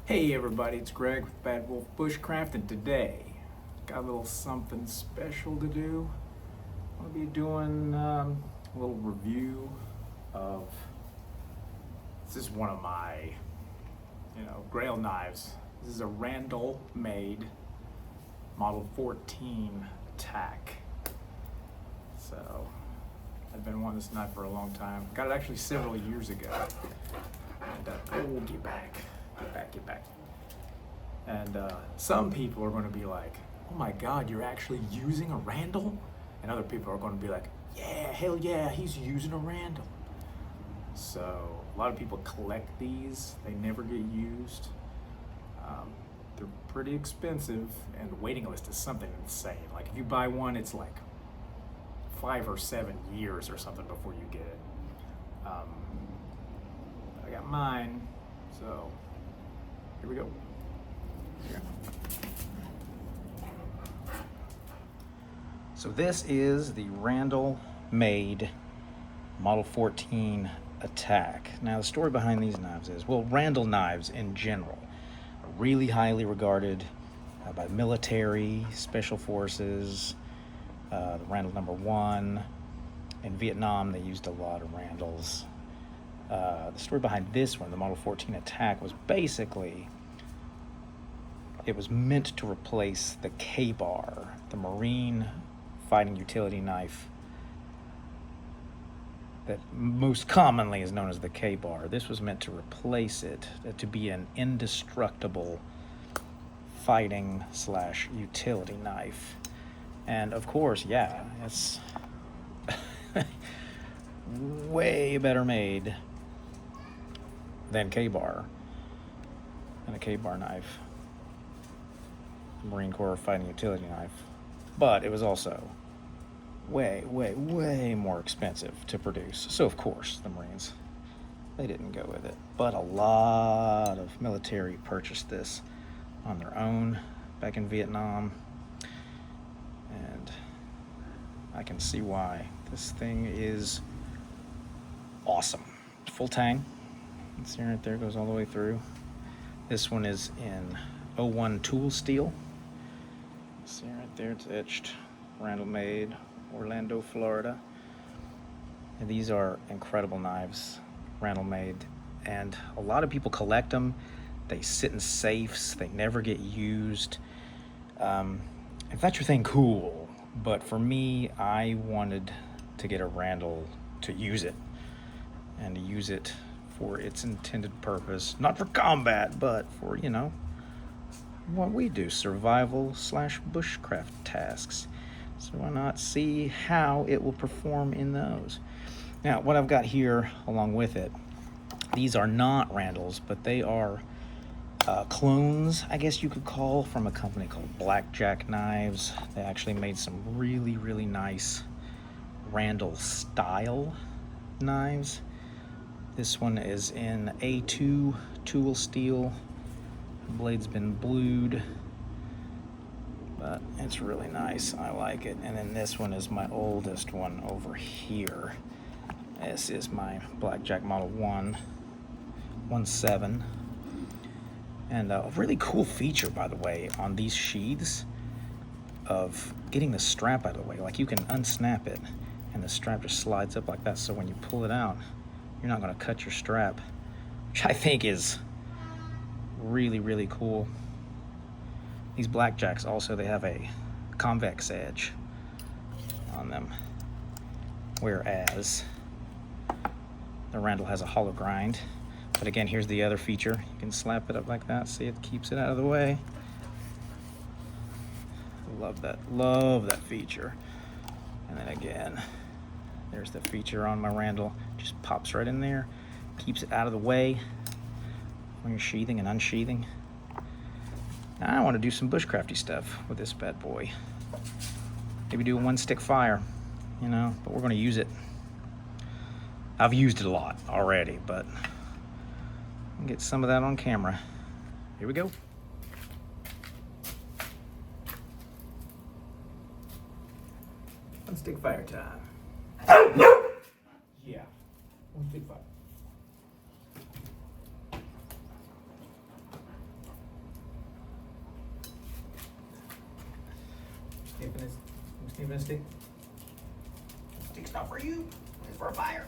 Hey everybody, it's Greg with Bad Wolf Bushcraft, and today got a little something special to do. I'm going to be doing a little review of, this is one of my, grail knives. This is a Randall made Model 14 attack. So, I've been wanting this knife for a long time. Got it actually several years ago. And, get back. And some people are going to be like, oh my God, you're actually using a Randall? And other people are going to be like, yeah, hell yeah, he's using a Randall. So a lot of people collect these. They never get used. They're pretty expensive, and the waiting list is something insane. Like if you buy one, it's like 5 or 7 years or something before you get it. I got mine, so here we go. So this is the Randall made Model 14 attack. Now the story behind these knives is, well, Randall knives in general are really highly regarded by military, special forces, the Randall #1. In Vietnam they used a lot of Randalls. The story behind this one, the Model 14 attack, was basically it was meant to replace the K-bar, the Marine fighting utility knife that most commonly is known as the K-bar. This was meant to replace it, to be an indestructible fighting / utility knife. And of course, yeah, it's way better made than K-bar and a K-bar knife. Marine Corps fighting utility knife, but it was also way more expensive to produce. So of course the Marines, they didn't go with it, but a lot of military purchased this on their own back in Vietnam, and I can see why. This thing is awesome. Full tang. You can see right there, goes all the way through. This one is in 01 tool steel. See right there, it's etched, Randall made, Orlando, Florida. And these are incredible knives, Randall made, and a lot of people collect them. They sit in safes, they never get used. If that's your thing, cool. But for me, I wanted to get a Randall to use it, and to use it for its intended purpose, not for combat, but for, what we do, survival / bushcraft tasks. So why not see how it will perform in those? Now, what I've got here along with it, these are not Randalls, but they are clones, I guess you could call, from a company called Blackjack Knives. They actually made some really nice Randall style knives. This one is in A2 tool steel. Blade's been blued, but it's really nice. I like it. And then this one is my oldest one over here. This is my Blackjack Model 17, and a really cool feature, by the way, on these sheaths of getting the strap out of the way. Like, you can unsnap it and the strap just slides up like that, so when you pull it out, you're not going to cut your strap, which I think is really cool. These Blackjacks also, they have a convex edge on them, whereas the Randall has a hollow grind. But again, here's the other feature. You can slap it up like that. See, it keeps it out of the way. Love that feature. And then again, there's the feature on my Randall. Just pops right in there, keeps it out of the way when you're sheathing and unsheathing. Now I want to do some bushcrafty stuff with this bad boy. Maybe do a 1-stick fire, but we're going to use it. I've used it a lot already, but I'll get some of that on camera. Here we go. 1-stick fire time. Yeah, 1-stick fire. sniffing a stick? Stick's not for you. It's for a fire.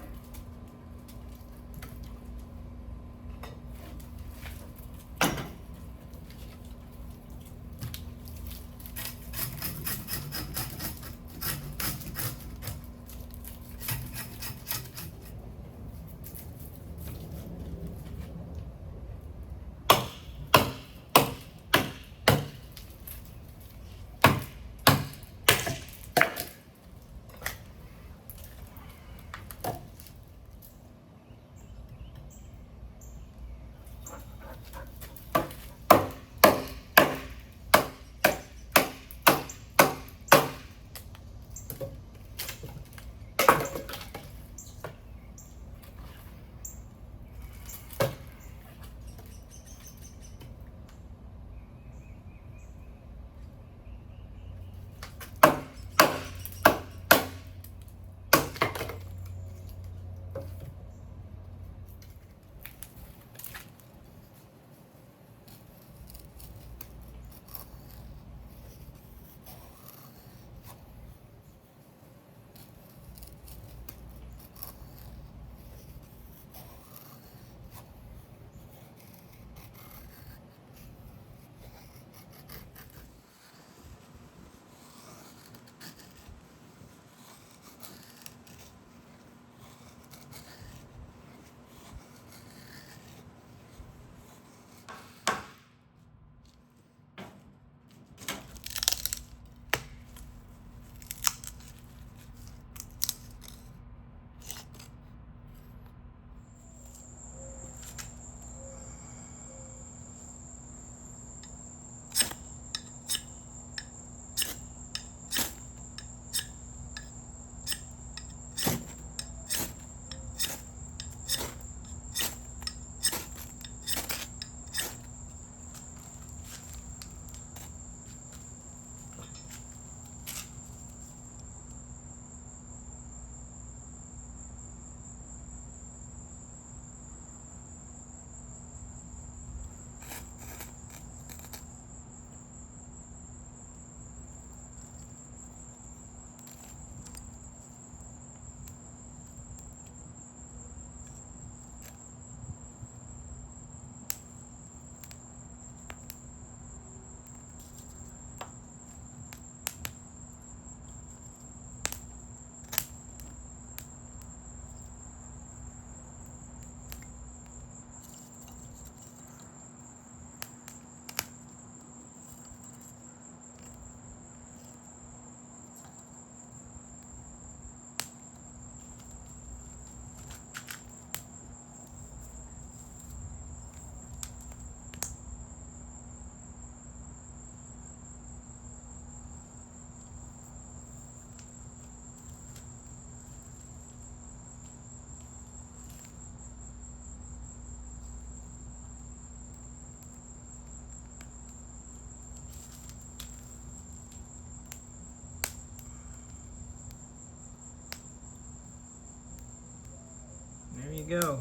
There you go.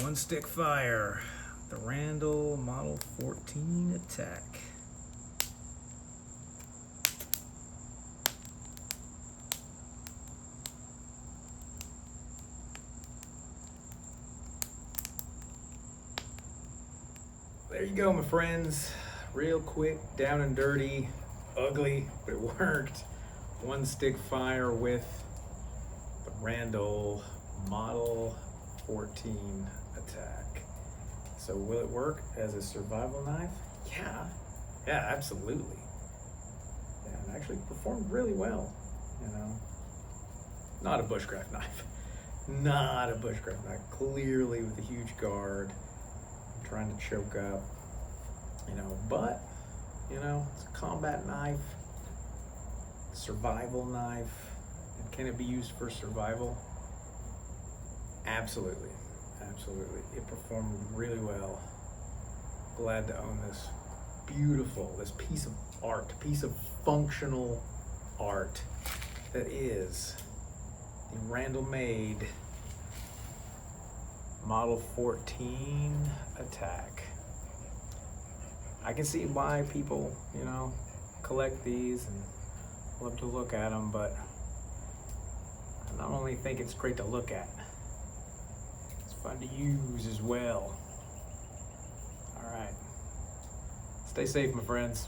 One stick fire. The Randall Model 14 Attack. There you go, my friends. Real quick, down and dirty, ugly, but it worked. One stick fire with the Randall Model 14 Attack. So will it work as a survival knife? Yeah, absolutely. Yeah, it actually performed really well, you know. Not a bushcraft knife. Not a bushcraft knife. Clearly with a huge guard, trying to choke up, you know, but, you know, it's a combat knife, survival knife. And can it be used for survival? Absolutely, absolutely. It performed really well. Glad to own this beautiful, this piece of art, piece of functional art that is the Randall made Model 14 Attack. I can see why people, you know, collect these and love to look at them, but I not only think it's great to look at, it's fun to use as well. All right. Stay safe, my friends.